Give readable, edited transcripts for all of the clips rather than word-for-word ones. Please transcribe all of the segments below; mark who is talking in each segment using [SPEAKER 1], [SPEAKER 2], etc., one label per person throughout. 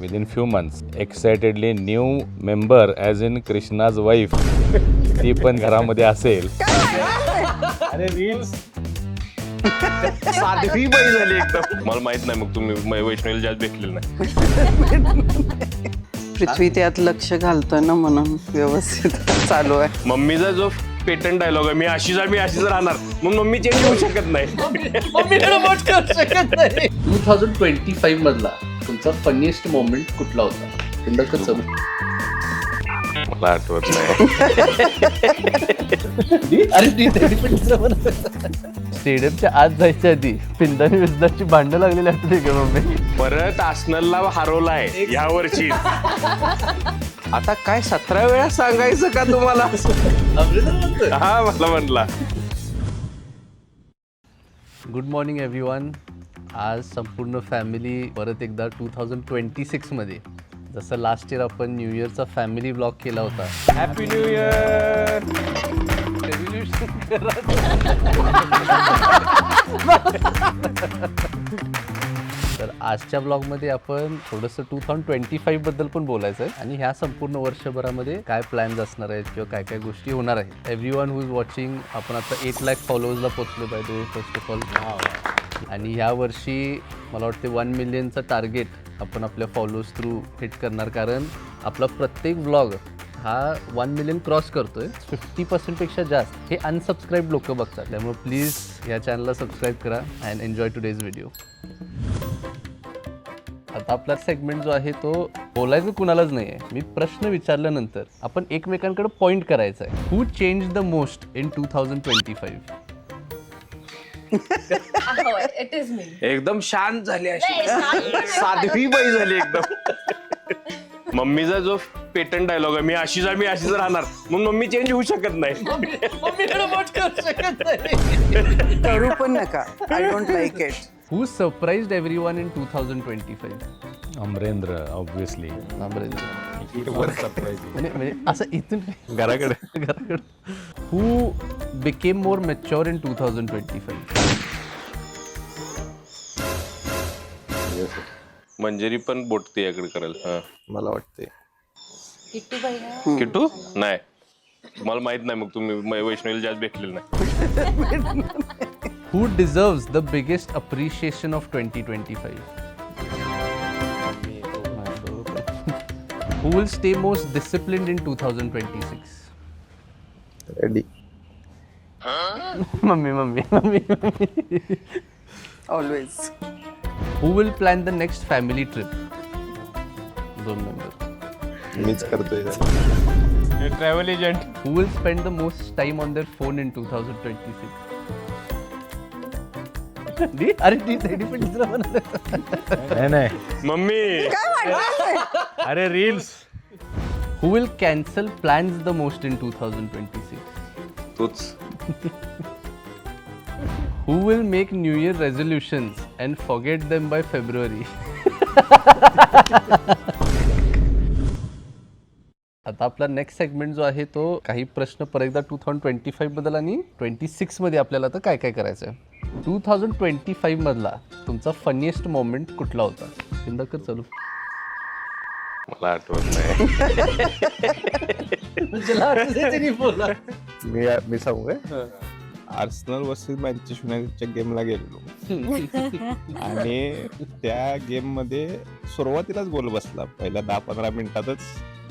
[SPEAKER 1] within few months. Excitedly new member as in Krishna's wife. ती पण घरामध्ये असेल.
[SPEAKER 2] अरे रील्स
[SPEAKER 3] साध्वी बाई झाली एकदम. मला माहित नाही मग तुम्ही वैष्णवीला जास्त भेटलेलं नाही.
[SPEAKER 4] पृथ्वी त्यात लक्ष घालतोय ना म्हणून व्यवस्थित चालू आहे.
[SPEAKER 3] मम्मीचा जो पेटंट डायलॉग आहे, मी अशीच राहणार, मग मम्मी चेंज होऊ शकत नाही.
[SPEAKER 5] 2025 मधला तुमचा फनीएस्ट मोमेंट कुठला होता? इंदकर सर.
[SPEAKER 3] मला आठवत नाही.
[SPEAKER 5] स्टेडियमच्या आत जायच्या आधी पिंदानी विजदाची भांडणं लागलेली आठवते का मम्मी?
[SPEAKER 3] परत आर्सेनलला हरवलाय ह्या वर्षी. आता काय 17 वेळा सांगायचं का तुम्हाला? हा मला म्हटला.
[SPEAKER 5] Good morning everyone. आज संपूर्ण फॅमिली परत एकदा 2026 मध्ये जसं लास्ट इयर आपण न्यू इयरचा फॅमिली ब्लॉग केला होता.
[SPEAKER 1] Happy new year.
[SPEAKER 5] तर आजच्या ब्लॉगमध्ये आपण थोडंसं 2025 बद्दल पण बोलायचं आहे आणि ह्या संपूर्ण वर्षभरामध्ये काय प्लॅन्स असणार आहेत किंवा काय काय गोष्टी होणार आहेत. एव्हरीवन हू इज वॉचिंग, आपण आता 8 लाख फॉलोअर्सला पोहोचलो पाहिजे फर्स्ट ऑफ ऑल. आणि ह्या वर्षी मला वाटते 1 मिलियनचं टार्गेट आपण आपल्या फॉलोअर्स थ्रू हिट करणार, कारण आपला प्रत्येक ब्लॉग हा 1 मिलियन क्रॉस करतोय. 50% जास्त हे अनसबस्क्राईब लोक बघतात. त्यामुळे प्लीज या चॅनलला सबस्क्राईब करा अँड एन्जॉय टुडेज व्हिडिओ. आता आपला सेगमेंट जो आहे तो बोलायचं कुणालाच नाही आहे. मी प्रश्न विचारल्यानंतर आपण एकमेकांकडे पॉइंट करायचा आहे. Who change the most in 2025?
[SPEAKER 6] It is me.
[SPEAKER 3] एकदम शांत झाली अशी.
[SPEAKER 6] नाही, शांत नाही.
[SPEAKER 3] साध्वी बाई झाली एकदम. मम्मीचा जो पेटंट डायलॉग आहे, मी अशीच राहणार, मग मम्मी चेंज होऊ शकत नाही.
[SPEAKER 4] करू पण नका. I don't like it.
[SPEAKER 5] Who surprised everyone in 2025?
[SPEAKER 1] Amarendra obviously.
[SPEAKER 5] म्हणजे असं इथून
[SPEAKER 1] घराकडे.
[SPEAKER 5] Who became more mature in 2025?
[SPEAKER 3] Manjeri पण बोट याकडे करेल.
[SPEAKER 2] मला वाटते
[SPEAKER 6] किट्टू भैया.
[SPEAKER 3] किट्टू नाही, मला माहित नाही मग तुम्ही वैष्णवीला जास्त भेटलेलं नाही.
[SPEAKER 5] Who deserves the biggest appreciation of 2025? Who will stay most disciplined in 2026?
[SPEAKER 2] Ready.
[SPEAKER 5] Mummy.
[SPEAKER 4] Always.
[SPEAKER 5] Who will plan the next family trip? 2 members.
[SPEAKER 2] मीच करतोय.
[SPEAKER 1] Travel agent.
[SPEAKER 5] Who will spend the most time on their phone in 2026? अरे पण दुसरा म्हणाला.
[SPEAKER 1] नाही
[SPEAKER 3] mummy.
[SPEAKER 1] अरे reels.
[SPEAKER 5] Who will cancel plans the most in 2026?
[SPEAKER 3] तूच.
[SPEAKER 5] Who will make New Year resolutions and forget them by February? आता आपला next segment जो आहे तो काही प्रश्न परत एकदा 2025 बद्दल आणि 26 मध्ये आपल्याला आता काय काय करायचं आहे. 2025 मधला तुमचा फनीएस्ट मोमेंट कुठला होता? इंदकर चालू.
[SPEAKER 3] मला आठवत नाही.
[SPEAKER 2] मी सांगू काय? आर्सेनल वर्सेस मॅनचेस्टर युनायटेडच्या गेमला गेलेलो आणि त्या गेम मध्ये सुरुवातीलाच गोल बसला पहिल्या 10-15 मिनिटातच.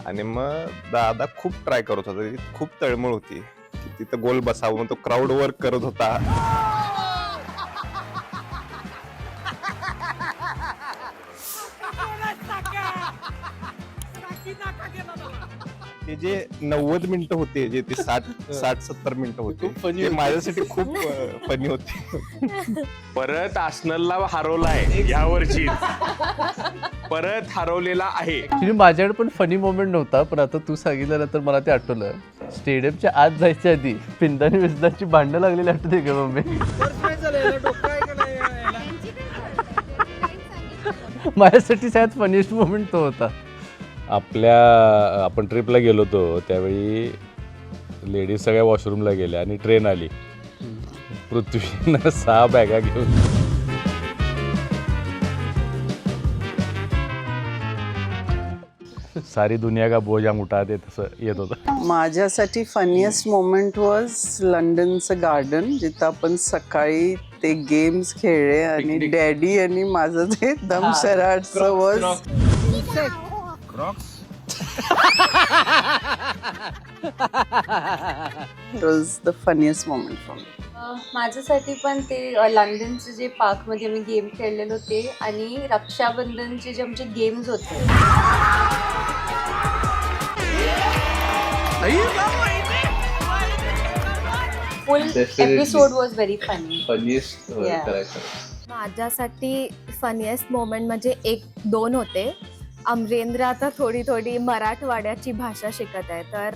[SPEAKER 2] आणि मग दादा खूप ट्राय करत होता, खूप तळमळ होती की तिथं गोल बसावं. तो क्राऊड वर्क करत होता. ते जे 90 मिनिटं होते, जे ते 60-70 मिनिटं होते, ते माझ्यासाठी खूप फनी होते.
[SPEAKER 3] परत आर्सेनलला हरवलाय ह्या वर्षी. परत हरवलेला आहे.
[SPEAKER 5] ऍक्च्युली माझ्याकडे पण फनी मोमेंट नव्हता, पण आता तू सांगितल्यानंतर मला ते आठवलं. स्टेडियमच्या आत जायच्या आधी पिंदानी विजदाची भांडणं लागलेली आठवते का मम्मी? माझ्यासाठी सगळ्यात फनीस्ट मोमेंट तो होता.
[SPEAKER 1] आपण ट्रिपला गेलो होतो त्यावेळी लेडीज सगळ्या वॉशरूमला गेल्या आणि ट्रेन आली. पृथ्वीनं 6 बॅगा घेऊन सारी दुनिया का बोजा उठा ते तसं येत होतं.
[SPEAKER 4] माझ्यासाठी फनिएस्ट मोमेंट वॉज लंडनचं गार्डन, जिथं आपण सकाळी ते गेम्स खेळले आणि डॅडी आणि माझं ते दमशराटचं was the funniest moment for me.
[SPEAKER 6] माझ्यासाठी पण ते लंडनचं जे पार्कमध्ये आम्ही गेम खेळलेलो ते आणि रक्षाबंधनचे जे आमचे गेम्स होते. फुल एपिसोड वॉज व्हेरी फनी.
[SPEAKER 7] माझ्यासाठी फनिएस्ट मोमेंट म्हणजे 1-2 होते. अमरेंद्र आता थोडी मराठवाड्याची भाषा शिकत आहे, तर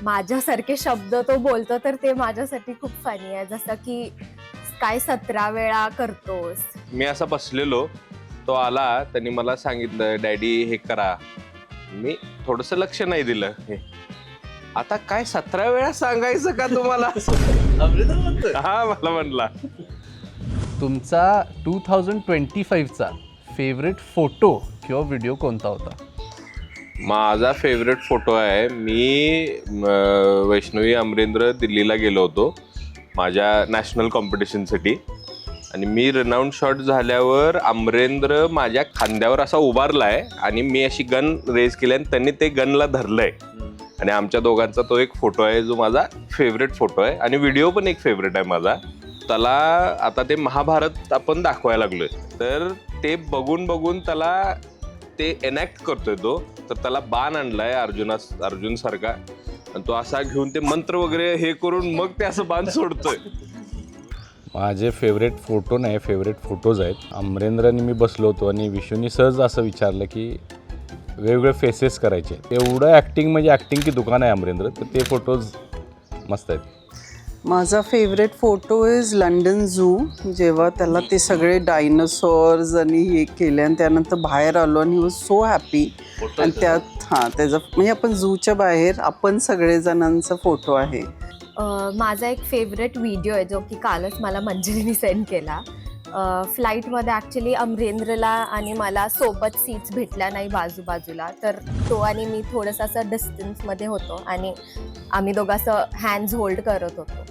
[SPEAKER 7] माझ्यासारखे शब्द तो बोलतो, तर ते माझ्यासाठी खूप फनी आहे. जसं की काय 17 वेळा करतोस.
[SPEAKER 3] मी असा बसलेलो, तो आला, त्यांनी मला सांगितलं डॅडी हे करा. मी थोडस लक्ष नाही दिलं. आता काय 17 वेळा सांगायचं का तुम्हाला? हा मला म्हणला.
[SPEAKER 5] तुमचा 2025चा फेवरेट फोटो किंवा व्हिडिओ कोणता होता?
[SPEAKER 3] माझा फेवरेट फोटो आहे, मी वैष्णवी अमरेंद्र दिल्लीला गेलो होतो माझ्या नॅशनल कॉम्पिटिशनसाठी आणि मी रनआउट शॉट झाल्यावर अमरेंद्र माझ्या खांद्यावर असा उभारलाय आणि मी अशी गन रेज केली आणि त्यांनी ते गनला धरलंय आणि आमच्या दोघांचा तो एक फोटो आहे जो माझा फेवरेट फोटो आहे आणि व्हिडिओ पण एक फेवरेट आहे माझा. त्याला आता ते महाभारत आपण दाखवायला लागलोय, तर ते बघून त्याला ते एनॅक्ट करतोय तो, तर त्याला बाण आणलाय अर्जुन सारखा आणि तो असा घेऊन ते मंत्र वगैरे हे करून मग ते असं बाण सोडतोय.
[SPEAKER 1] माझे फेवरेट फोटो नाही, फेवरेट फोटोज आहेत. अमरेंद्र आणि मी बसलो होतो आणि विशूनी सहज असं विचारलं की वेगवेगळे फेसेस करायचे. एवढं ॲक्टिंग म्हणजे ॲक्टिंग की दुकान आहे अमरेंद्र, तर ते फोटोज मस्त आहेत.
[SPEAKER 4] माझा favourite photo is London zoo, जेव्हा त्याला ते सगळे डायनासॉर्स आणि हे केले आणि त्यानंतर बाहेर आलो आणि ही वॉज सो हॅपी. आणि त्यात त्याचा म्हणजे आपण झूच्या बाहेर आपण सगळेजणांचा फोटो आहे.
[SPEAKER 7] माझा एक फेवरेट व्हिडिओ आहे जो की कालच मला मंजिरीने सेंड केला. फ्लाईटमध्ये ॲक्च्युली अमरेंद्रला आणि मला सोबत सीट्स भेटल्या नाही बाजूबाजूला, तर तो आणि मी थोडंसं असं डिस्टन्समध्ये होतो आणि आम्ही दोघं असं हँड्स होल्ड करत होतो.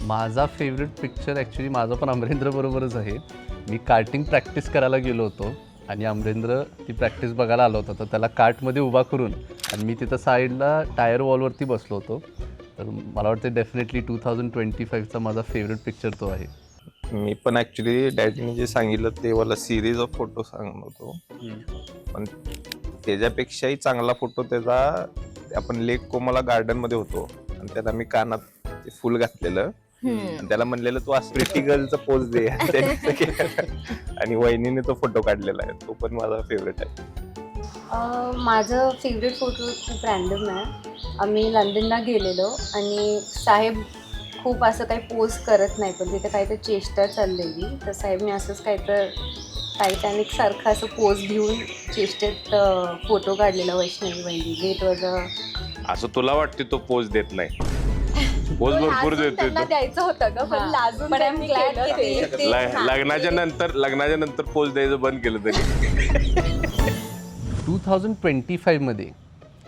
[SPEAKER 5] माझा फेवरेट पिक्चर ॲक्च्युली माझा पण अमरेंद्र बरोबरच आहे. मी कार्टिंग प्रॅक्टिस करायला गेलो होतो आणि अमरेंद्र ती प्रॅक्टिस बघायला आला होता, तर त्याला कार्टमध्ये उभा करून आणि मी तिथं साईडला टायर वॉलवरती बसलो होतो. तर मला वाटतं डेफिनेटली 2025चा माझा फेवरेट पिक्चर तो आहे.
[SPEAKER 2] मी पण ॲक्च्युली डॅडीने जे सांगितलं ते मला सिरीज ऑफ फोटो सांगत होतो, पण त्याच्यापेक्षाही चांगला फोटो त्याचा आपण लेक कोमाला गार्डन मध्ये होतो आणि त्याला मी कानात ते फुल घातलेलं आणि त्याला म्हणलेलं तू असं प्रिटी गर्लचा पोज दे आणि वहिनीने तो फोटो काढलेला आहे, तो पण माझा फेवरेट आहे.
[SPEAKER 6] माझं फेवरेट फोटो खूप रॅन्डम आहे. आम्ही लंडनला गेलेलो आणि साहेब खूप असं काही पोज करत नाही, पण तिथे काहीतरी चेष्टा चाललेली, तर साहेब मी असंच काहीतर टायटॅनिक सारखं असं पोज घेऊन चेष्टेत फोटो काढलेला वैष्णवी वहिनी. इट वॉज
[SPEAKER 3] असं तुला वाटते तो पोज देत नाही? पोज भरपूर देतोय तो.
[SPEAKER 7] द्यायचं होतं का, पण लाजून
[SPEAKER 6] पण
[SPEAKER 7] त्यांनी केलं ते.
[SPEAKER 3] लग्नाच्या नंतर पोज द्यायचं बंद केलं तरी.
[SPEAKER 5] 2025मध्ये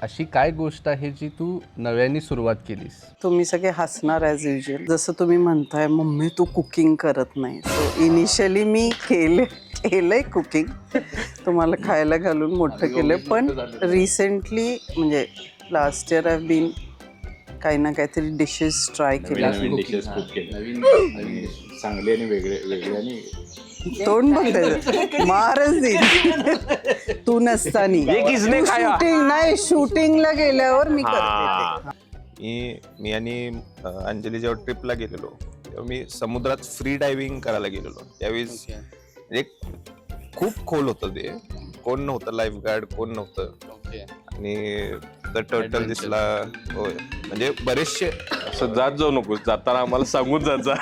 [SPEAKER 5] अशी काय गोष्ट आहे जी तू नव्याने सुरुवात केलीस?
[SPEAKER 4] तुम्ही सगळे हसणार ॲज युजल. जसं तुम्ही म्हणताय मम्मी तू कुकिंग करत नाही, सो इनिशियली मी केलंय कुकिंग, तुम्हाला खायला घालून मोठं केलं. पण रिसेंटली म्हणजे लास्ट इयर आय बीन काही ना काहीतरी डिशेस ट्राय केल्या.
[SPEAKER 1] चांगले आणि वेगळे आणि
[SPEAKER 4] तोंड बघ मारच देईल तू नसताना. शूटिंगला गेल्यावर मी करते.
[SPEAKER 2] मी आणि अंजली जेव्हा ट्रिपला गेलेलो तेव्हा मी समुद्रात फ्री डायव्हिंग करायला गेलेलो. त्यावेळेस एक खूप खोल होतं, ते कोण नव्हतं, लाईफ गार्ड कोण नव्हतं आणि टर्टल दिसला. होय, म्हणजे बरेचसे
[SPEAKER 3] असं जात जाऊ नको, जाताना आम्हाला सांगून जात जा.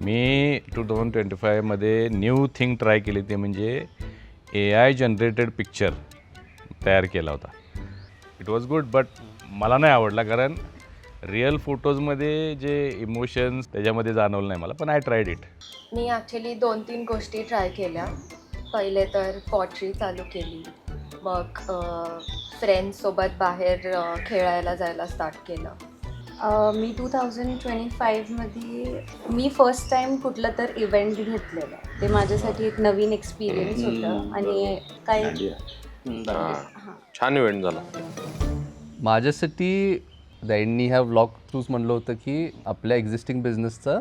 [SPEAKER 1] मी 2025मध्ये न्यू थिंग ट्राय केली, ते म्हणजे AI जनरेटेड पिक्चर तयार केला होता. इट वॉज गुड, बट मला नाही आवडला, कारण रिअल फोटोजमध्ये जे इमोशन्स त्याच्यामध्ये जाणवलं नाही मला, पण I triad it.
[SPEAKER 7] Me actually 2-3 गोष्टी ट्राय केल्या. पहिले तर पॉटरी चालू केली, मग फ्रेंड्ससोबत बाहेर खेळायला जायला स्टार्ट केलं.
[SPEAKER 6] मी 2025मध्ये मी फर्स्ट टाइम कुठलं तर इव्हेंट घेतलेलं. ते माझ्यासाठी एक नवीन एक्सपिरियन्स होतं आणि काही
[SPEAKER 3] छान इव्हेंट झाला.
[SPEAKER 5] माझ्यासाठी त्यांनी ह्या व्लॉग थ्रूच म्हणलं होतं की आपल्या एक्झिस्टिंग बिझनेसचा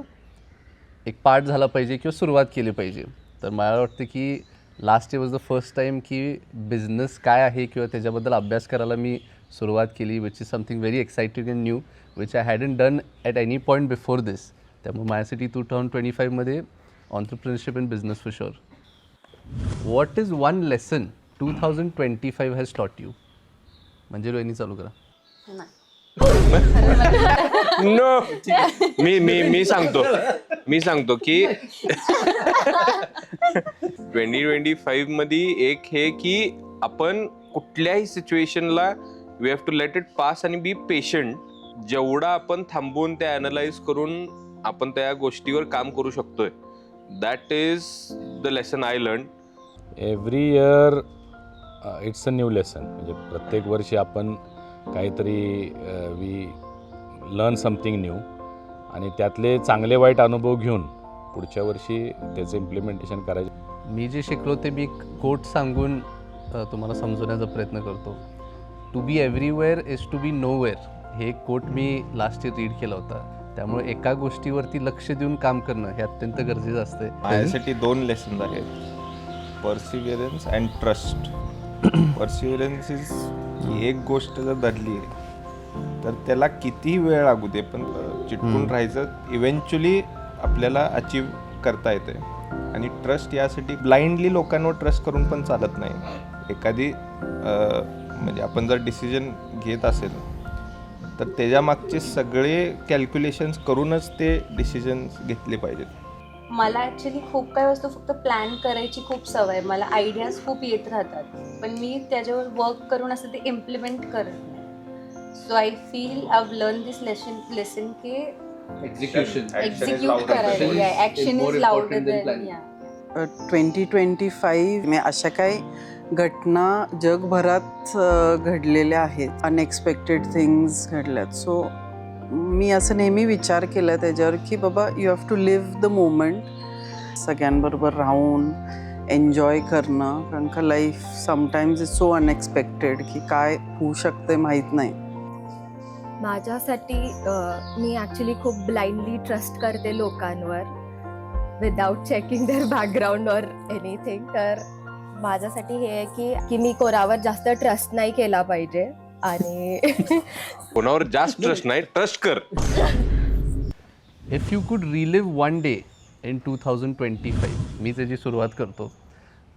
[SPEAKER 5] एक पार्ट झाला पाहिजे किंवा सुरुवात केली पाहिजे. तर मला वाटतं की last year was the first time की बिझनेस काय आहे किंवा त्याच्याबद्दल अभ्यास करायला मी सुरुवात केली, which is something very exciting and new which I hadn't done at any point before this. त्यामुळे माझ्यासाठी 2025मध्ये entrepreneurship in business for sure. What is one lesson 2025 has taught you? म्हणजे रोहिणी चालू करा.
[SPEAKER 6] नाही.
[SPEAKER 3] नो मी सांगतो की 2025 मध्ये एक हे की आपण कुठल्याही सिच्युएशनला we have to let it pass आणि बी पेशंट. जेवढा आपण थांबून ते अनालाइज करून आपण त्या गोष्टीवर काम करू शकतोय, that is the lesson I learn.
[SPEAKER 1] Every year it's a new lesson. म्हणजे प्रत्येक वर्षी आपण काहीतरी वी लर्न समथिंग न्यू आणि त्यातले चांगले वाईट अनुभव घेऊन पुढच्या वर्षी त्याचं इम्प्लिमेंटेशन करायचं.
[SPEAKER 5] मी जे शिकलो ते मी कोट सांगून तुम्हाला समजवण्याचा प्रयत्न करतो. To be everywhere is to be nowhere. हे कोट मी लास्ट इयर रीड केला होता. त्यामुळे एका गोष्टीवरती लक्ष देऊन काम करणं हे अत्यंत गरजेचं असतं.
[SPEAKER 2] माझ्यासाठी 2 लेसन आहेत, पर्सिव्हिअरन्स अँड ट्रस्ट. पर्सिव्हिअरन्स इज एक गोष्ट जर धरली तर त्याला किती वेळ लागू दे पण चिटकून राहायचं, इव्हेंच्युअली आपल्याला अचीव करता येते. आणि ट्रस्ट यासाठी ब्लाइंडली लोकांवर ट्रस्ट करून पण चालत नाही. एखादी म्हणजे आपण जर डिसिजन घेत असेल तर त्याच्या मागचे सगळे कॅल्क्युलेशन्स करूनच ते डिसिजन्स घेतले पाहिजेत.
[SPEAKER 6] मला ॲक्च्युली खूप काही वस्तू फक्त प्लॅन करायची खूप सवय. मला आयडियाज खूप येत राहतात, पण मी त्याच्यावर वर्क करून असं ते इम्प्लिमेंट करत नाही. So I feel I have learn this lesson की एक्झिक्यूट करायला ॲक्शन इज लाउडर दॅन
[SPEAKER 4] 2025 मी अशा काही घटना जगभरात घडलेल्या आहेत, अनएक्सपेक्टेड थिंग्स घडल्यात. सो मी असं नेहमी विचार केला त्याच्यावर की बाबा you have to live the moment, सगळ्यांबरोबर राहून एन्जॉय करणं. कारण का life sometimes is so unexpected की काय होऊ शकते माहीत नाही.
[SPEAKER 7] माझ्यासाठी मी ॲक्च्युली खूप ब्लाइंडली ट्रस्ट करते लोकांवर without checking their background or anything. तर माझ्यासाठी हे आहे की मी कोणावर जास्त ट्रस्ट नाही केला पाहिजे आणि
[SPEAKER 3] कोणावर जास्त ट्रस्ट नाही, ट्रस्ट कर.
[SPEAKER 5] इफ यू कुड रिलिव्ह वन डे इन 2025, मी त्याची सुरुवात करतो.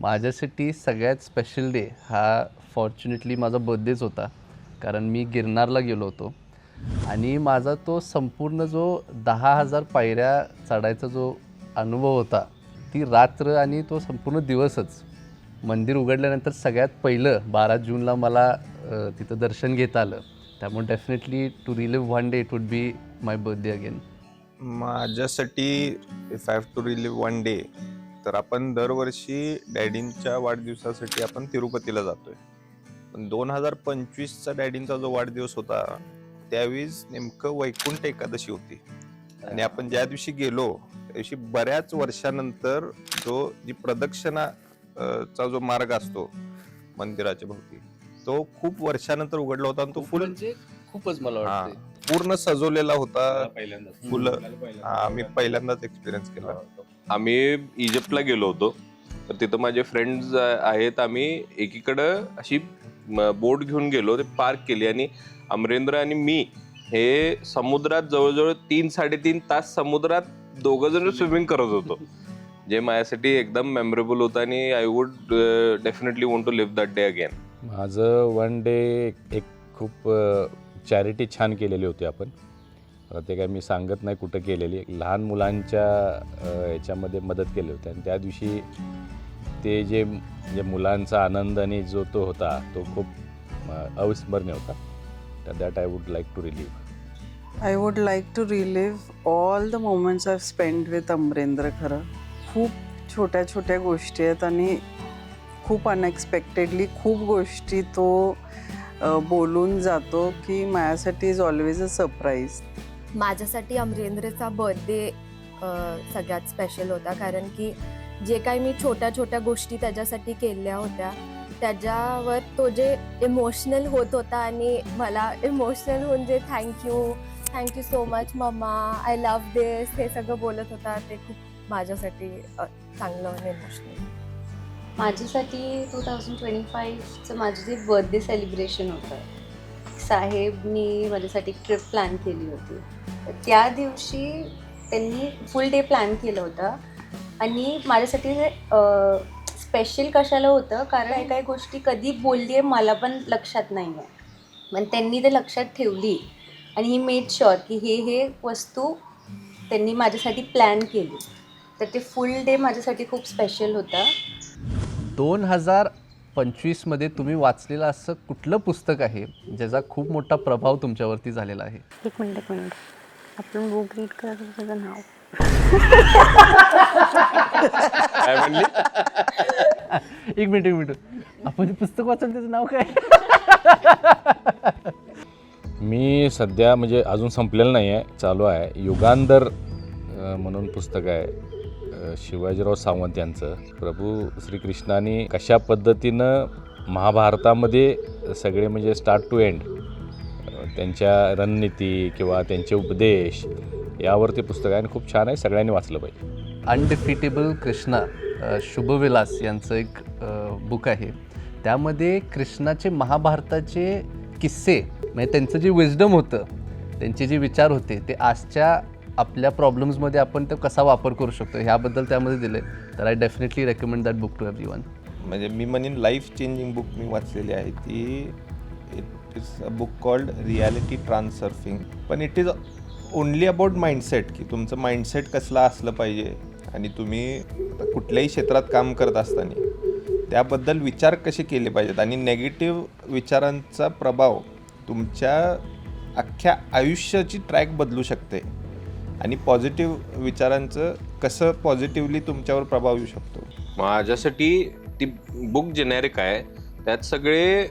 [SPEAKER 5] माझ्यासाठी सगळ्यात स्पेशल डे हा फॉर्च्युनेटली माझा बर्थडेच होता. कारण मी गिरनारला गेलो होतो आणि माझा तो संपूर्ण जो 10,000 पायऱ्या चढायचा जो अनुभव होता, ती रात्र आणि तो संपूर्ण दिवसच. मंदिर उघडल्यानंतर सगळ्यात पहिलं 12 जूनला मला तिथं दर्शन घेता आलं. त्यामुळे definitely to relive one day it would be my birthday again.
[SPEAKER 2] माझ्यासाठी if I have to relive one day तर आपण दरवर्षी डॅडींच्या वाढदिवसासाठी आपण तिरुपतीला जातोय. पण 2025चा डॅडींचा जो वाढदिवस होता त्यावेळेस नेमकं वैकुंठ एकादशी होती आणि आपण ज्या दिवशी गेलो त्या दिवशी बऱ्याच वर्षानंतर जी प्रदक्षिणा चा जो मार्ग असतो मंदिराच्या भोवती तो खूप वर्षानंतर उघडला होता आणि तो फुल
[SPEAKER 5] म्हणजे खूपच मला वाटतं
[SPEAKER 2] पूर्ण सजवलेला होता. फुलं आम्ही पहिल्यांदाच एक्सपिरियन्स केला.
[SPEAKER 3] आम्ही इजिप्तला गेलो होतो, तर तिथं माझे फ्रेंड्स आहेत. आम्ही एकीकडं अशी बोट घेऊन गेलो, ते पार्क केली आणि अमरेंद्र आणि मी हे समुद्रात जवळजवळ 3-3.5 तास समुद्रात दोघं जण स्विमिंग करत होतो, जे माझ्यासाठी एकदम मेमोरेबल होतं आणि I would definitely want to live that day again.
[SPEAKER 1] माझं वन डे एक खूप चॅरिटी छान केलेली होती आपण. ते काय मी सांगत नाही कुठं केलेली. लहान मुलांच्या याच्यामध्ये मदत केली होती आणि त्या दिवशी ते जे मुलांचा आनंद आणि जो तो होता तो खूप अविस्मरणीय होता. That I would like to relive.
[SPEAKER 4] I would like to relive all the moments I spend with Amarendra. खरं खूप छोट्या छोट्या गोष्टी आहेत आणि खूप अनएक्सपेक्टेडली खूप गोष्टी तो बोलून जातो की माझ्यासाठी इज ऑलवेज अ सरप्राईज.
[SPEAKER 7] माझ्यासाठी अमरेंद्रचा बर्थडे सगळ्यात स्पेशल होता, कारण की जे काही मी छोट्या छोट्या गोष्टी त्याच्यासाठी केल्या होत्या त्याच्यावर तो जे इमोशनल होत होता आणि मला इमोशनल होऊन जे thank you so much mamma, I love this, हे सगळं बोलत होता, ते खूप माझ्यासाठी चांगलं आणि इमोशनल.
[SPEAKER 6] माझ्यासाठी 2025चं माझं जे बर्थडे सेलिब्रेशन होतं, साहेबनी माझ्यासाठी ट्रिप प्लॅन केली होती. तर त्या दिवशी त्यांनी फुल डे प्लॅन केलं होतं आणि माझ्यासाठी ते स्पेशल कशाला होतं, कारण काही गोष्टी कधी बोलली आहे मला पण लक्षात नाही आहे, पण त्यांनी ते लक्षात ठेवली आणि ही मेड शुअर की हे वस्तू त्यांनी माझ्यासाठी प्लॅन केली. तर ते फुल डे माझ्यासाठी खूप स्पेशल होतं.
[SPEAKER 5] 2025मध्ये तुम्ही वाचलेलं असं कुठलं पुस्तक आहे ज्याचा खूप मोठा प्रभाव तुमच्यावरती झालेला आहे?
[SPEAKER 8] एक मिनिट आपण बुक रीड करत होतो त्याचं नाव.
[SPEAKER 3] काय म्हणली?
[SPEAKER 5] एक मिनिट आपण पुस्तक वाचलं त्याचं नाव काय?
[SPEAKER 1] मी सध्या म्हणजे अजून संपलेलं नाही आहे, चालू आहे. युगांधर म्हणून पुस्तक आहे शिवाजीराव सावंत यांचं. प्रभू श्रीकृष्णाने कशा पद्धतीनं महाभारतामध्ये सगळे म्हणजे स्टार्ट टू एंड त्यांच्या रणनीती किंवा त्यांचे उपदेश यावरती पुस्तक आहे आणि खूप छान आहे, सगळ्यांनी वाचलं पाहिजे.
[SPEAKER 5] अनडिफिटेबल कृष्णा शुभविलास यांचं एक बुक आहे. त्यामध्ये कृष्णाचे महाभारताचे किस्से म्हणजे त्यांचं जे विजडम होतं, त्यांचे जे विचार होते, ते आजच्या आपल्या प्रॉब्लेम्समध्ये आपण ते कसा वापर करू शकतो ह्याबद्दल त्यामध्ये दिले. तर I definitely recommend that book to everyone.
[SPEAKER 2] म्हणजे मी म्हणेन लाईफ चेंजिंग बुक मी वाचलेली आहे ती. It is a book called reality transurfing. पण it is only about mindset, की तुमचं माइंडसेट कसलं असलं पाहिजे आणि तुम्ही कुठल्याही क्षेत्रात काम करत असताना त्याबद्दल विचार कसे केले पाहिजेत आणि नेगेटिव्ह विचारांचा प्रभाव तुमच्या अख्ख्या आयुष्याची ट्रॅक बदलू शकते आणि पॉझिटिव्ह विचारांचं कसं पॉझिटिव्हली तुमच्यावर प्रभाव येऊ शकतो.
[SPEAKER 3] माझ्यासाठी ती बुक जेनेरिक आहे. त्यात सगळे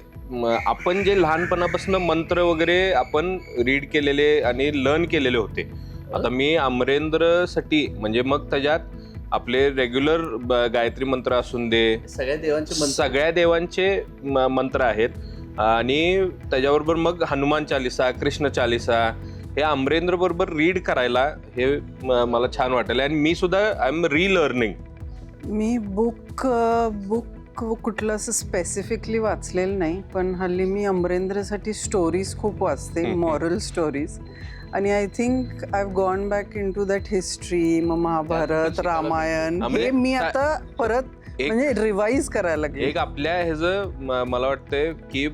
[SPEAKER 3] आपण जे लहानपणापासून मंत्र वगैरे आपण रीड केलेले आणि लर्न केलेले होते. आता मी अमरेंद्रसाठी म्हणजे मग त्याच्यात आपले रेग्युलर गायत्री मंत्र असून दे, सगळ्या देवांचे मंत्र आहेत आणि त्याच्याबरोबर मग हनुमान चालिसा, कृष्ण चालिसा हे अमरेंद्र बरोबर रीड करायला हे मला छान वाटेल आणि मी सुद्धा आय एम रीलर्निंग.
[SPEAKER 4] मी बुक कुठलं असं स्पेसिफिकली वाचलेलं नाही, पण हल्ली मी अमरेंद्रसाठी स्टोरीज खूप वाचते, मॉरल स्टोरीज. आणि I think I have gone back in to that history, मग महाभारत, रामायण हे मी आता परत म्हणजे रिवाइज करायला लागले.
[SPEAKER 3] एक आपल्या ह्याचं मला वाटतंय की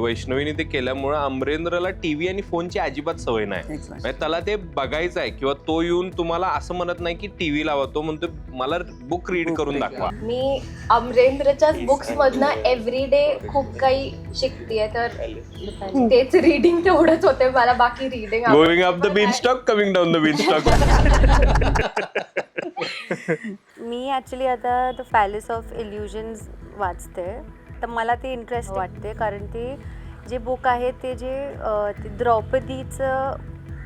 [SPEAKER 3] वैष्णवीने ते केल्यामुळं अमरेंद्रला टीव्ही आणि फोनची अजिबात सवय नाही. म्हणजे त्याला ते बघायचं आहे किंवा तो येऊन तुम्हाला असं म्हणत नाही की टीव्ही लावा, तो म्हणतो मला बुक रीड करून दाखवा.
[SPEAKER 7] मी अमरेंद्रच्याच बुक्स मधनं एव्हरी डे खूप काही शिकतेय, तर तेच रीडिंग तेवढंच होते मला, बाकी reading
[SPEAKER 3] going up the bean stalk, coming down the bean stalk.
[SPEAKER 8] मी ॲक्च्युली आता द पॅलेस ऑफ इल्युजन्स वाचते. तर मला ते इंटरेस्ट वाटते कारण ते जे बुक आहे ते ते द्रौपदीचं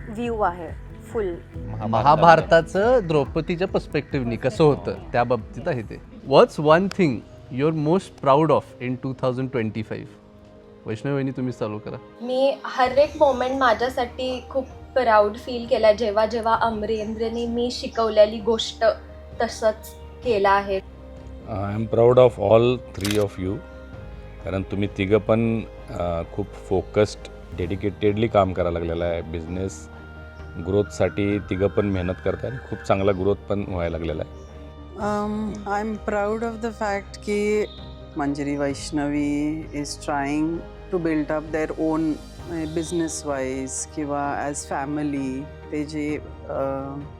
[SPEAKER 8] व्ह्यू आहे फुल.
[SPEAKER 5] महाभारताचं द्रौपदीच्या पर्स्पेक्टिव्हनी कसं होतं त्या बाबतीत आहे ते. What's one thing you are most proud of in 2025? Vaishnavi तुम्ही चालू करा.
[SPEAKER 7] मी हर एक मोमेंट माझ्यासाठी खूप प्राऊड फील केला जेव्हा जेव्हा अमरेंद्रने मी शिकवलेली गोष्ट तसंच केलं आहे.
[SPEAKER 1] I am proud of all 3 of you, कारण तुम्ही तिघं पण खूप फोकस्ड डेडिकेटेडली काम करायला लागलेलं आहे. बिझनेस ग्रोथसाठी तिघं पण मेहनत करत आहे आणि खूप चांगला ग्रोथ पण व्हायला लागलेला आहे.
[SPEAKER 4] I am proud of the fact की Manjari Vaishnavi is trying to build up their own business wise किंवा ॲज फॅमिली. ते जे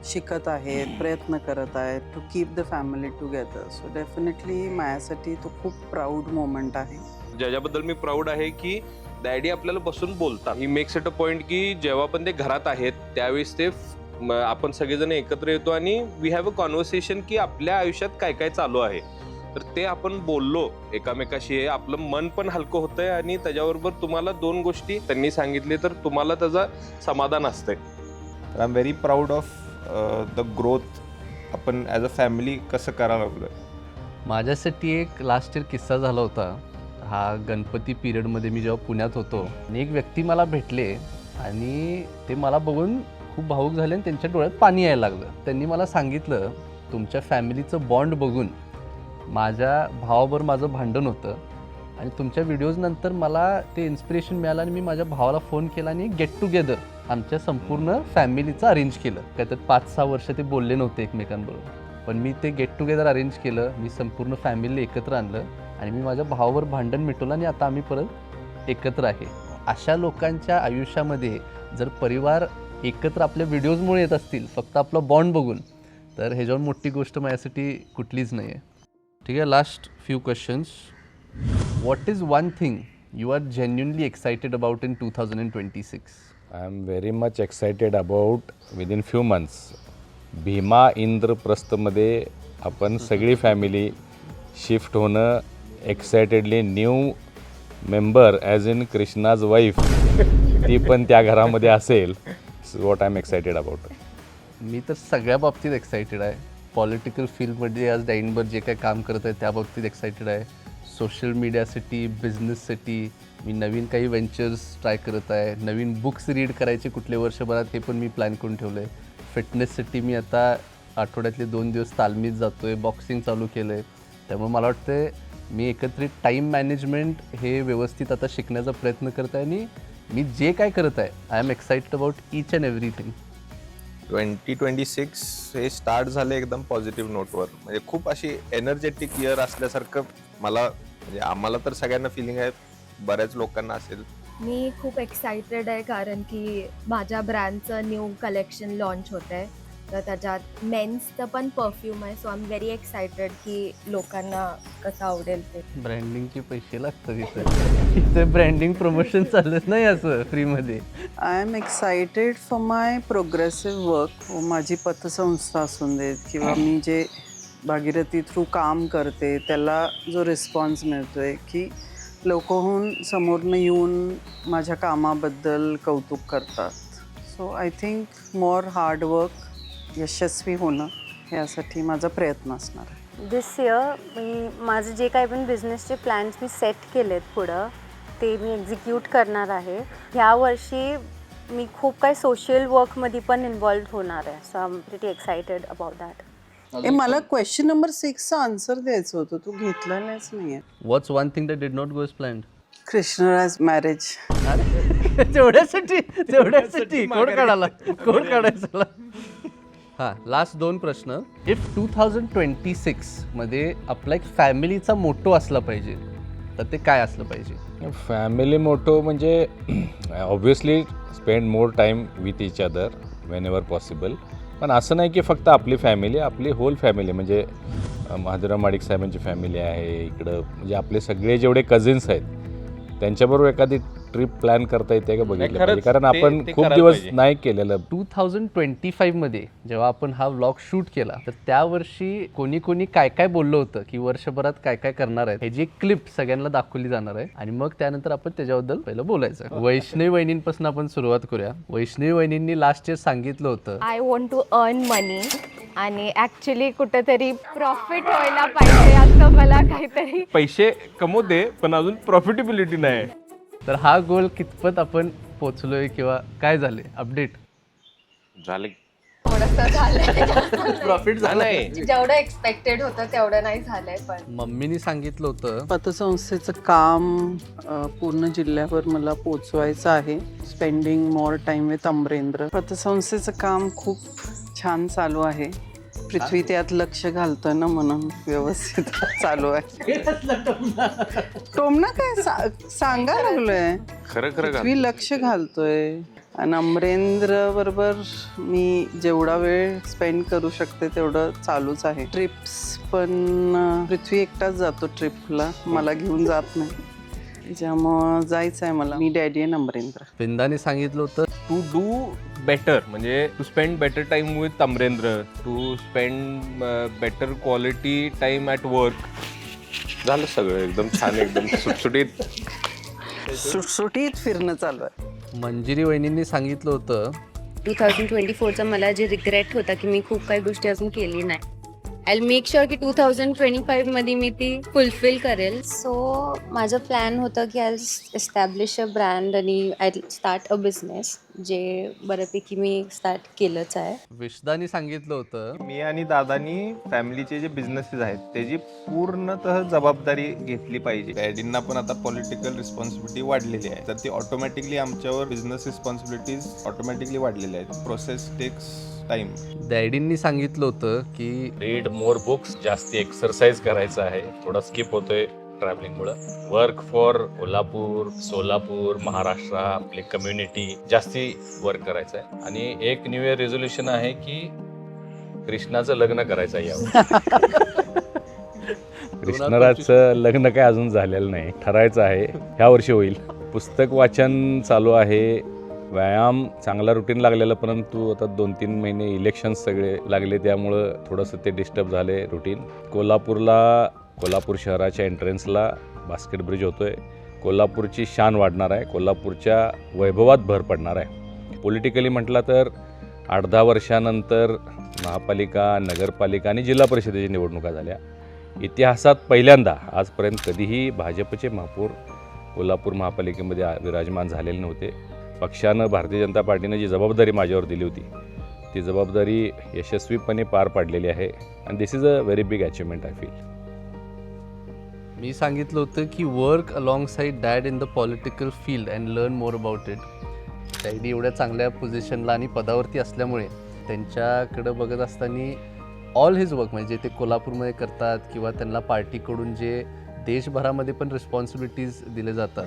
[SPEAKER 4] शिकत आहेत, प्रयत्न करत आहेत to keep the family together. So definitely माझ्यासाठी तो खूप प्राऊड मोमेंट आहे.
[SPEAKER 3] ज्याच्याबद्दल मी प्राऊड आहे की डॅडी आपल्याला बसून बोलतात. He makes it a point की जेव्हा पण ते घरात आहेत त्यावेळेस ते आपण सगळेजण एकत्र येतो आणि वी हॅव अ कॉन्व्हर्सेशन की आपल्या आयुष्यात काय काय चालू आहे. तर ते आपण बोललो एकामेकाशी, आपलं मन पण हलकं होतंय आणि त्याच्याबरोबर तुम्हाला 2 गोष्टी त्यांनी सांगितले तर तुम्हाला त्याचा समाधान असतंय.
[SPEAKER 2] I am very proud of the growth आपण ॲज अ फॅमिली कसं करायला लागलो.
[SPEAKER 5] माझ्यासाठी एक लास्ट इयर किस्सा झाला होता. हा गणपती पिरियडमध्ये मी जेव्हा पुण्यात होतो आणि एक व्यक्ती मला भेटले आणि ते मला बघून खूप भावूक झाले आणि त्यांच्या डोळ्यात पाणी यायला लागलं. त्यांनी मला सांगितलं, तुमच्या फॅमिलीचं बॉन्ड बघून माझ्या भावाबरोबर माझं भांडण होतं आणि तुमच्या व्हिडिओजनंतर मला ते इन्स्पिरेशन मिळालं आणि मी माझ्या भावाला फोन केला आणि गेट टुगेदर आमच्या संपूर्ण फॅमिलीचं अरेंज केलं. काय तर 5-6 वर्ष ते बोलले नव्हते एकमेकांबरोबर, पण मी ते गेट टुगेदर अरेंज केलं. मी संपूर्ण फॅमिलीला एकत्र आणलं आणि मी माझ्या भावावर भांडण मिटवलं आणि आता आम्ही परत एकत्र आहे. अशा लोकांच्या आयुष्यामध्ये जर परिवार एकत्र आपल्या व्हिडिओजमुळे येत असतील, फक्त आपला बॉन्ड बघून, तर ह्याच्यावर मोठी गोष्ट माझ्यासाठी कुठलीच नाही आहे. ठीक आहे, last few questions. What is one thing you are genuinely excited about in 2026?
[SPEAKER 1] I am very much excited about within few months Bhima इंद्रप्रस्थमध्ये आपण सगळी फॅमिली शिफ्ट होणं. Excitedly new member as in Krishna's wife ती पण त्या घरामध्ये असेल. What I am excited about.
[SPEAKER 5] मी तर सगळ्या बाबतीत एक्सायटेड आहे. पॉलिटिकल फील्डमध्ये आज डाईनबर जे काही काम करत आहे त्या बाबतीत एक्सायटेड आहे. सोशल मीडियासाठी, बिझनेससाठी मी नवीन काही व्हेंचर्स ट्राय करत आहे. नवीन बुक्स रीड करायचे कुठले वर्षभरात हे पण मी प्लॅन करून ठेवलं आहे. फिटनेससाठी मी आता आठवड्यातले 2 दिवस तालमीत जातो आहे. बॉक्सिंग चालू केलं आहे. त्यामुळे मला वाटतं मी एकत्रित टाईम मॅनेजमेंट हे व्यवस्थित आता शिकण्याचा प्रयत्न करत आहे आणि मी जे काय करत आहे I am excited about each and everything.
[SPEAKER 2] 2026 हे स्टार्ट झाले एकदम पॉझिटिव्ह नोटवर. म्हणजे खूप अशी एनर्जेटिक इयर असल्यासारखं मला, म्हणजे आम्हाला तर सगळ्यांना फिलिंग आहे, बऱ्याच लोकांना असेल.
[SPEAKER 7] मी खूप एक्सायटेड आहे कारण की माझ्या ब्रँडचं न्यू कलेक्शन लॉन्च होतं आहे. तर त्याच्यात मेन्सचं पण परफ्यूम आहे. So I am very excited की लोकांना कसं आवडेल ते.
[SPEAKER 5] ब्रँडिंगचे पैसे लागतात इथं. इथं ब्रँडिंग प्रमोशन चालत नाही असं फ्रीमध्ये.
[SPEAKER 4] I am excited for my progressive work. माझी पतसंस्था असून देत किंवा मी जे भागीरथी थ्रू काम करते त्याला जो रिस्पॉन्स मिळतो आहे की लोकं समोरनं येऊन माझ्या कामाबद्दल कौतुक करतात. So I think more hard work, यशस्वी होणं यासाठी माझा प्रयत्न असणार आहे.
[SPEAKER 8] दिस इयर मी माझं जे काही पण बिझनेसचे प्लॅन्स मी सेट केलेत पुढं ते मी एक्झिक्यूट करणार आहे. ह्या वर्षी मी खूप काही सोशल वर्कमध्ये पण इन्व्हॉल्व होणार आहे. So I am pretty excited about that.
[SPEAKER 4] मला क्वेश्चन नंबर 6चं आन्सर द्यायचं होतं, तू घेतलेलंच नाही आहे.
[SPEAKER 5] What's one thing that did not go as planned?
[SPEAKER 4] Krishnaraj marriage.
[SPEAKER 5] तेवढ्यासाठी कोण काढायचा? हां, लास्ट 2 प्रश्न. इफ 2026 मध्ये आपला एक फॅमिलीचा मोटो असला पाहिजे तर ते काय असलं पाहिजे?
[SPEAKER 1] फॅमिली मोटो म्हणजे obviously spend more time with each other Wien ever possible. पण असं नाही की फक्त आपली फॅमिली, आपली होल फॅमिली म्हणजे महादेवराव माडिक साहेबांची फॅमिली आहे इकडं, म्हणजे आपले सगळे जेवढे कझिन्स आहेत त्यांच्याबरोबर एखादी ट्रिप प्लॅन करता येते का बघितलं पाहिजे. कारण आपण खूप दिवस नाही केलेलं.
[SPEAKER 5] 2025 मध्ये जेव्हा आपण हा व्लॉग शूट केला तर त्या वर्षी कोणी कोणी काय काय बोललं होतं की वर्षभरात काय काय करणार आहे, ह्याची एक क्लिप सगळ्यांना दाखवली जाणार आहे आणि मग त्यानंतर आपण त्याच्याबद्दल पहिलं बोलायचं. वैष्णवी वहिनींपासून आपण सुरुवात करूया. वैष्णवी वहिनींनी लास्ट इयर सांगितलं होतं
[SPEAKER 7] आय वॉन्ट टू अर्न मनी आणि ॲक्च्युली कुठेतरी प्रॉफिट व्हायला पाहिजे असं मला काहीतरी.
[SPEAKER 9] पैसे कमवते पण अजून प्रॉफिटेबिलिटी नाही.
[SPEAKER 5] तर हा गोल कितपत आपण पोचलोय किंवा काय झाले अपडेट?
[SPEAKER 3] झाले
[SPEAKER 7] थोडंसं झालंय.
[SPEAKER 5] प्रॉफिट झालंय.
[SPEAKER 7] जेवढं एक्सपेक्टेड होतं तेवढं नाही झालंय. पण
[SPEAKER 5] मम्मीनी सांगितलं होतं
[SPEAKER 4] पतसंस्थेचं काम पूर्ण जिल्ह्यावर मला पोचवायचं आहे. Spending more time with Amarendra. पतसंस्थेचं काम खूप छान चालू आहे. पृथ्वी त्यात लक्ष घालतोय ना म्हणून व्यवस्थित चालू आहे. टोमना काय सांगा लागलोय.
[SPEAKER 3] खरं
[SPEAKER 4] पृथ्वी लक्ष घालतोय आणि अमरेंद्र बरोबर मी जेवढा वेळ स्पेंड करू शकते तेवढं चालूच आहे. ट्रिप्स पण पृथ्वी एकटाच जातो ट्रिपला, मला घेऊन जात नाही. त्याच्यामुळं जायचं आहे मला. मी डॅडी आहे अमरेंद्र.
[SPEAKER 5] बिंदाने सांगितलं होतं
[SPEAKER 9] टू डू बेटर म्हणजे to spend better time with Amarendra, to spend better quality time at work
[SPEAKER 3] झालं सगळं एकदम छान, एकदम सुटसुटीत.
[SPEAKER 4] सुटसुटीत फिरणं चालू आहे.
[SPEAKER 5] मंजिरी वहिनींनी सांगितलं होतं
[SPEAKER 6] 2024चा मला जे रिग्रेट होता की मी खूप काही गोष्टी अजून केली नाही. आय मेक शुअर की 2025 मध्ये मी ती फुलफिल करेल. सो माझं प्लॅन होतं की आय एस्टॅब्लिश अ ब्रँड आणि आय स्टार्ट अ बिझनेस, जे बऱ्यापैकी मी स्टार्ट केलंच आहे.
[SPEAKER 5] विशदानी सांगितलं होतं
[SPEAKER 2] मी आणि दादानी फॅमिलीचे जे बिझनेसेस आहेत त्याची पूर्णतः जबाबदारी घेतली पाहिजे. डॅडींना पण आता पॉलिटिकल रिस्पॉन्सिबिलिटी वाढलेली आहे, तर ती ऑटोमॅटिकली आमच्यावर बिझनेस रिस्पॉन्सिबिलिटीज ऑटोमॅटिकली वाढलेल्या आहेत. Process text time.
[SPEAKER 5] डॅडींनी सांगितलं होतं की
[SPEAKER 1] रीड मोर बुक्स, जास्ती एक्सरसाइज करायचं आहे. थोडा स्किप होतोय ट्रॅव्हलिंगमुळं. वर्क फॉर कोल्हापूर, सोलापूर, महाराष्ट्र, आपली कम्युनिटी जास्ती वर्क करायचं आहे. आणि एक न्यू इयर रेझोल्युशन आहे की कृष्णाचं लग्न करायचं आहे यावर. कृष्णराजचं लग्न काय अजून झालेलं नाही, ठरायचं आहे, ह्या वर्षी होईल. पुस्तक वाचन चालू आहे. व्यायाम चांगला रुटीन लागलेलं, परंतु आता 2-3 महिने इलेक्शन्स सगळे लागले, त्यामुळं थोडंसं ते डिस्टर्ब झाले रुटीन. कोल्हापूर शहराच्या एंट्रन्सला बास्केट ब्रिज होतोय. कोल्हापूरची शान वाढणार आहे, कोल्हापूरच्या वैभवात भर पडणार आहे. पॉलिटिकली म्हटलं तर 8-10 वर्षानंतर महापालिका, नगरपालिका आणि जिल्हा परिषदेची निवडणुका झाल्या. इतिहासात पहिल्यांदा आजपर्यंत कधीही भाजपचे महापौर कोल्हापूर महापालिकेमध्ये विराजमान झालेले नव्हते. पक्षानं, भारतीय जनता पार्टीनं जी जबाबदारी माझ्यावर दिली होती ती जबाबदारी यशस्वीपणे पार पाडलेली आहे. And this is a very big achievement I feel.
[SPEAKER 5] मी सांगितलं होतं की work alongside dad in the political field and learn more about it. Daddy एवढ्या चांगल्या पोझिशनला आणि पदावरती असल्यामुळे त्यांच्याकडं बघत असताना ऑल हिज वर्क, म्हणजे ते कोल्हापूरमध्ये करतात किंवा त्यांना पार्टीकडून जे देशभरामध्ये पण रिस्पॉन्सिबिलिटीज दिले जातात,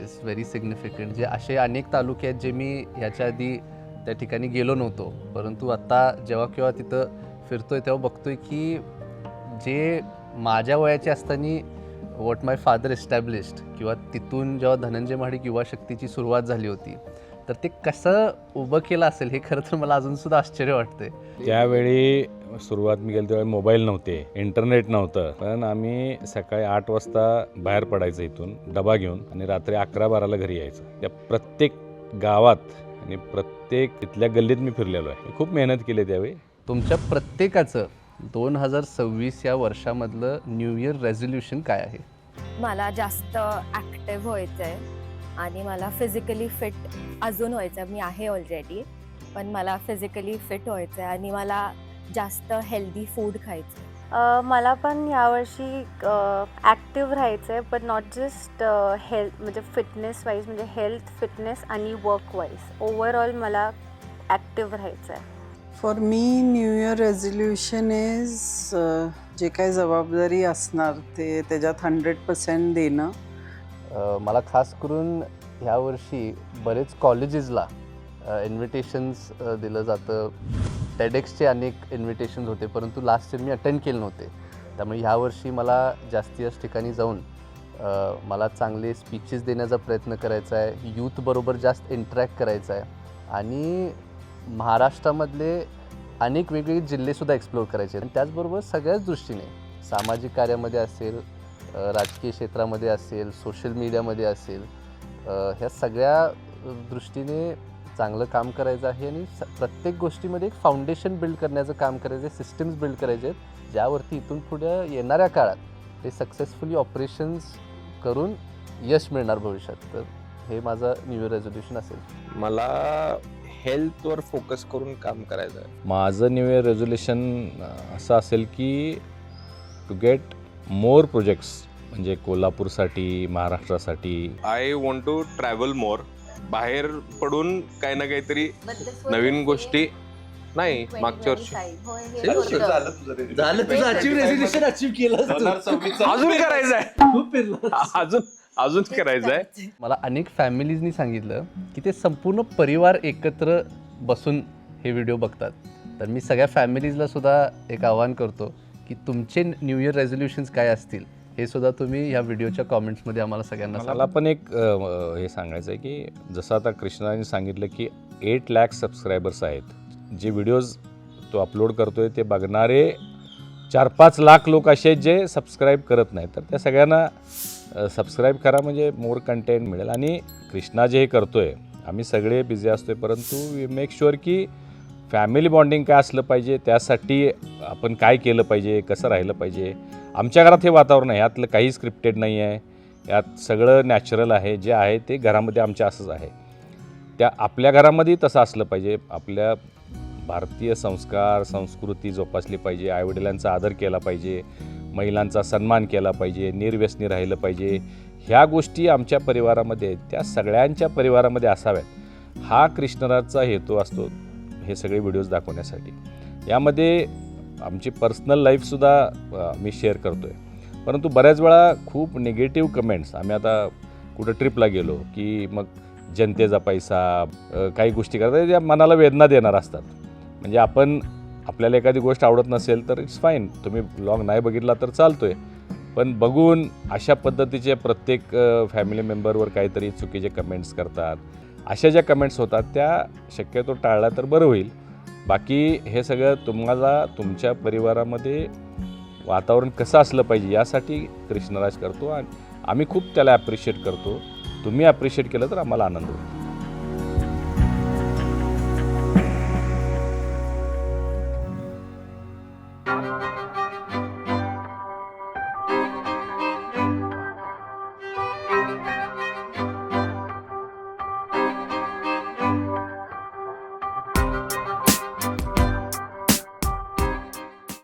[SPEAKER 5] इट्स व्हेरी सिग्निफिकंट. जे असे अनेक तालुके आहेत जे मी ह्याच्या आधी त्या ठिकाणी गेलो नव्हतो, परंतु आत्ता जेव्हा केव्हा तिथं फिरतोय तेव्हा बघतोय की जे माझ्या वयाचे असताना वॉट माय फादर एस्टॅब्लिश्ड, किंवा तिथून जेव्हा धनंजय महाडिक युवा शक्तीची सुरुवात झाली होती, तर ते कसं उभं केलं असेल हे खरं तर मला अजूनसुद्धा आश्चर्य वाटतंय.
[SPEAKER 1] त्यावेळी सुरुवात मी केली त्यावेळी मोबाईल नव्हते, इंटरनेट नव्हतं, पण आम्ही सकाळी 8 वाजता बाहेर पडायचं इथून डबा घेऊन आणि रात्री 11-12ला घरी यायचं. त्या प्रत्येक गावात आणि प्रत्येक तिथल्या गल्लीत मी फिरलेलो आहे. खूप मेहनत केली त्यावेळी.
[SPEAKER 5] तुमच्या प्रत्येकाचं 2026 या वर्षामधलं न्यू इयर रेझोल्युशन काय आहे?
[SPEAKER 7] मला जास्त ॲक्टिव्ह व्हायचं आहे आणि मला फिजिकली फिट अजून व्हायचं आहे. मी आहे ऑलरेडी, पण मला फिजिकली फिट व्हायचं आहे आणि मला जास्त हेल्दी फूड खायचं आहे.
[SPEAKER 8] मला पण यावर्षी ॲक्टिव्ह राहायचं आहे, पण नॉट जस्ट हेल्थ, म्हणजे फिटनेस वाईज, म्हणजे हेल्थ, फिटनेस आणि वर्क वाईज ओव्हरऑल मला ॲक्टिव्ह राहायचं आहे.
[SPEAKER 4] For me new year resolution is जे काही जबाबदारी असणार ते त्याच्यात 100% देणं.
[SPEAKER 5] मला खास करून ह्या वर्षी बरेच कॉलेजेसला इन्व्हिटेशन्स दिलं जातं. टेडेक्सचे अनेक इन्व्हिटेशन्स होते, परंतु लास्ट इयर मी अटेंड केले नव्हते. त्यामुळे ह्या वर्षी मला जास्तीत ठिकाणी जाऊन मला चांगले स्पीचेस देण्याचा प्रयत्न करायचा आहे, यूथबरोबर जास्त इंटरॅक्ट करायचा आहे आणि महाराष्ट्रामधले अनेक वेगवेगळे जिल्हेसुद्धा एक्सप्लोअर करायचे आहेत. आणि त्याचबरोबर सगळ्याच दृष्टीने सामाजिक कार्यामध्ये असेल, राजकीय क्षेत्रामध्ये असेल, सोशल मीडियामध्ये असेल, ह्या सगळ्या दृष्टीने चांगलं काम करायचं आहे आणि प्रत्येक गोष्टीमध्ये एक फाउंडेशन बिल्ड करण्याचं काम करायचं आहे, सिस्टम्स बिल्ड करायचे आहेत, ज्यावरती इथून पुढे येणाऱ्या काळात ते सक्सेसफुली ऑपरेशन्स करून यश मिळणार भविष्यात. तर हे माझं न्यू इयर रेझोल्युशन असेल.
[SPEAKER 2] मला हेल्थवर फोकस करून काम करायचं आहे.
[SPEAKER 1] माझं न्यू इयर रेझोल्युशन असं असेल की टू गेट मोर प्रोजेक्ट्स, म्हणजे कोल्हापूरसाठी, महाराष्ट्रासाठी.
[SPEAKER 3] आय वॉन्ट टू ट्रॅव्हल मोर. बाहेर पडून काही ना काहीतरी नवीन गोष्टी. नाही, मागच्या वर्षी
[SPEAKER 5] झालं तुझं अचीव्ह केलं.
[SPEAKER 3] अजून करायचंय, अजून करायचंय.
[SPEAKER 5] मला अनेक फॅमिलीजनी सांगितलं की ते संपूर्ण परिवार एकत्र बसून हे व्हिडिओ बघतात. तर मी सगळ्या फॅमिलीजला सुद्धा एक आवाहन करतो की तुमचे न्यू इयर रेझोल्युशन्स काय असतील हे सुद्धा तुम्ही ह्या व्हिडिओच्या कॉमेंट्समध्ये आम्हाला सगळ्यांना
[SPEAKER 1] मला पण एक हे सांगायचं आहे की जसं आता कृष्णाने सांगितलं की 8 लाख सबस्क्रायबर्स आहेत. जे व्हिडिओज तो अपलोड करतोय ते बघणारे 4-5 लाख लोक असे आहेत जे सबस्क्राईब करत नाहीत, तर त्या सगळ्यांना सबस्क्राईब करा, म्हणजे मोर कंटेंट मिळेल. आणि कृष्णा जे हे करतोय, आम्ही सगळे बिझी असतोय, परंतु वी मेक शुअर की फॅमिली बॉन्डिंग काय असलं पाहिजे, त्यासाठी आपण काय केलं पाहिजे, कसं राहिलं पाहिजे. आमच्या घरात हे वातावरण आहे, यातलं काही स्क्रिप्टेड नाही आहे, यात सगळं नॅचरल आहे. जे आहे ते घरामध्ये आमच्या असंच आहे. त्या आपल्या घरामध्ये तसं असलं पाहिजे. आपल्या भारतीय संस्कार संस्कृती जोपासली पाहिजे, आईवडिलांचा आदर केला पाहिजे, महिलांचा सन्मान केला पाहिजे, निर्व्यसनी राहिलं पाहिजे. ह्या गोष्टी आमच्या परिवारामध्ये आहेत, त्या सगळ्यांच्या परिवारामध्ये असाव्यात, हा कृष्णराजचा हेतू असतो हे सगळे व्हिडिओज दाखवण्यासाठी. यामध्ये आमची पर्सनल लाईफसुद्धा मी शेअर करतो आहे, परंतु बऱ्याच वेळा खूप निगेटिव्ह कमेंट्स, आम्ही आता कुठं ट्रिपला गेलो की मग जनतेचा पैसा, काही गोष्टी करतात त्या मनाला वेदना देणार असतात. म्हणजे आपल्याला एखादी गोष्ट आवडत नसेल तर इट्स फाईन, तुम्ही ब्लॉग नाही बघितला तर चालतो आहे, पण बघून अशा पद्धतीचे प्रत्येक फॅमिली मेंबरवर काहीतरी चुकीचे कमेंट्स करतात, अशा ज्या कमेंट्स होतात त्या शक्यतो टाळल्या तर बरं होईल. बाकी हे सगळं तुम्हाला तुमच्या परिवारामध्ये वातावरण कसं असलं पाहिजे यासाठी कृष्णराज करतो, आणि आम्ही खूप त्याला ॲप्रिशिएट करतो. तुम्ही ॲप्रिशिएट केलं तर आम्हाला आनंद होईल.